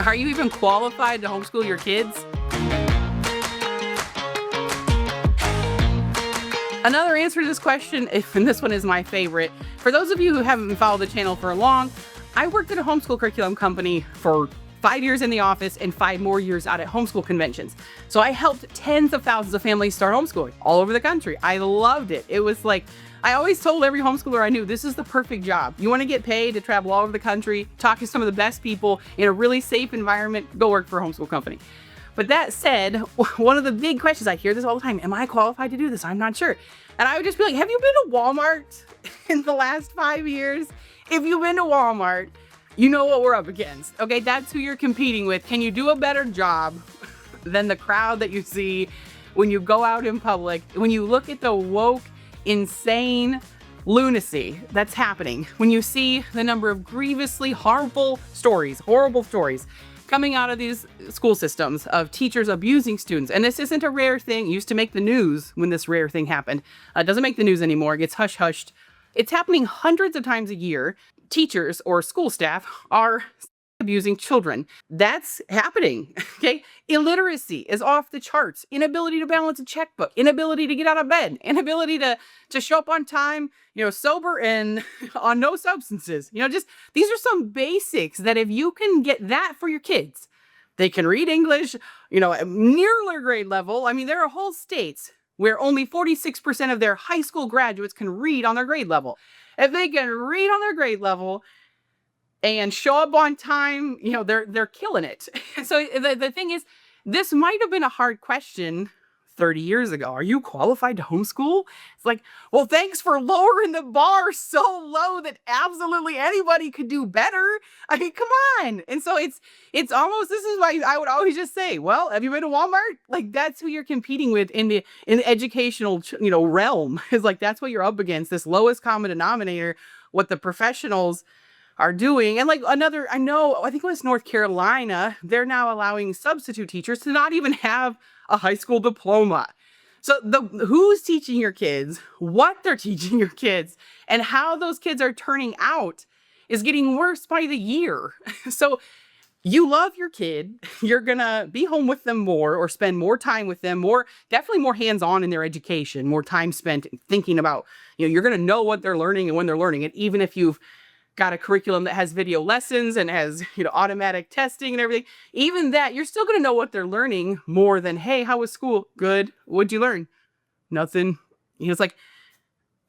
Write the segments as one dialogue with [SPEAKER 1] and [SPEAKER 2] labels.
[SPEAKER 1] Are you even qualified to homeschool your kids? Another answer to this question, and this one is my favorite, for those of you who haven't followed the channel for long, I worked at a homeschool curriculum company for 5 years in the office and 5 more years out at homeschool conventions. So I helped tens of thousands of families start homeschooling all over the country. I loved it. It was like, I always told every homeschooler I knew, this is the perfect job. You want to get paid to travel all over the country, talk to some of the best people in a really safe environment, go work for a homeschool company. But that said, one of the big questions, I hear this all the time, am I qualified to do this? I'm not sure. And I would just be like, have you been to Walmart in the last 5 years? If you've been to Walmart, you know what we're up against. Okay, that's who you're competing with. Can you do a better job than the crowd that you see when you go out in public, when you look at the woke, insane lunacy that's happening, when you see the number of grievously harmful stories, horrible stories coming out of these school systems of teachers abusing students. And this isn't a rare thing. It used to make the news when this rare thing happened. It doesn't make the news anymore. It gets hush-hushed. It's happening hundreds of times a year. Teachers or school staff are abusing children. That's happening, okay? Illiteracy is off the charts. Inability to balance a checkbook, inability to get out of bed, inability to show up on time, sober and on no substances. Just these are some basics that if you can get that for your kids, they can read English, at near grade level. I mean, there are whole states where only 46% of their high school graduates can read on their grade level. If they can read on their grade level and show up on time, they're killing it. So the thing is, this might have been a hard question 30 years ago. Are you qualified to homeschool? It's like, well, thanks for lowering the bar so low that absolutely anybody could do better. I mean, come on. And so it's almost, this is why I would always just say, well, have you been to Walmart? Like, that's who you're competing with in the educational, realm. Is like, that's what you're up against, this lowest common denominator, what the professionals are doing. And like I think it was North Carolina, they're now allowing substitute teachers to not even have a high school diploma. So who's teaching your kids, what they're teaching your kids, and how those kids are turning out is getting worse by the year. So you love your kid, you're gonna be home with them more or spend more time with them, definitely more hands-on in their education, more time spent thinking about, you're gonna know what they're learning and when they're learning it, even if you've got a curriculum that has video lessons and has, automatic testing and everything. Even that, you're still going to know what they're learning more than, hey, how was school? Good. What'd you learn? Nothing. It's like,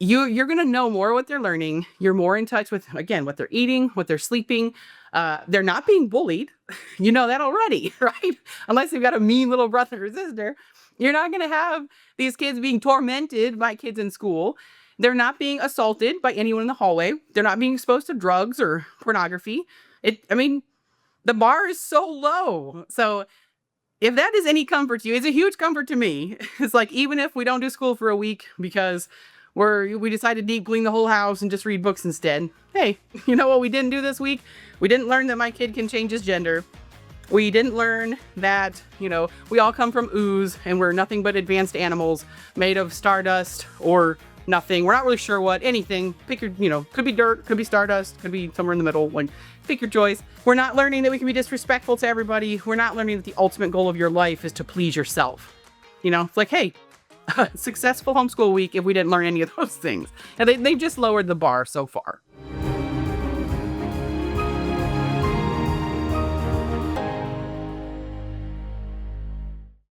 [SPEAKER 1] you're going to know more what they're learning. You're more in touch with, again, what they're eating, what they're sleeping. They're not being bullied. You know that already, right? Unless they've got a mean little brother or sister. You're not going to have these kids being tormented by kids in school. They're not being assaulted by anyone in the hallway. They're not being exposed to drugs or pornography. The bar is so low. So if that is any comfort to you, it's a huge comfort to me. It's like, even if we don't do school for a week because we decided to deep clean the whole house and just read books instead. Hey, you know what we didn't do this week? We didn't learn that my kid can change his gender. We didn't learn that, we all come from ooze and we're nothing but advanced animals made of stardust or nothing. We're not really sure what. Anything. Pick your, could be dirt, could be stardust, could be somewhere in the middle. Pick your choice. We're not learning that we can be disrespectful to everybody. We're not learning that the ultimate goal of your life is to please yourself. It's like, hey, successful homeschool week if we didn't learn any of those things. And they've just lowered the bar so far.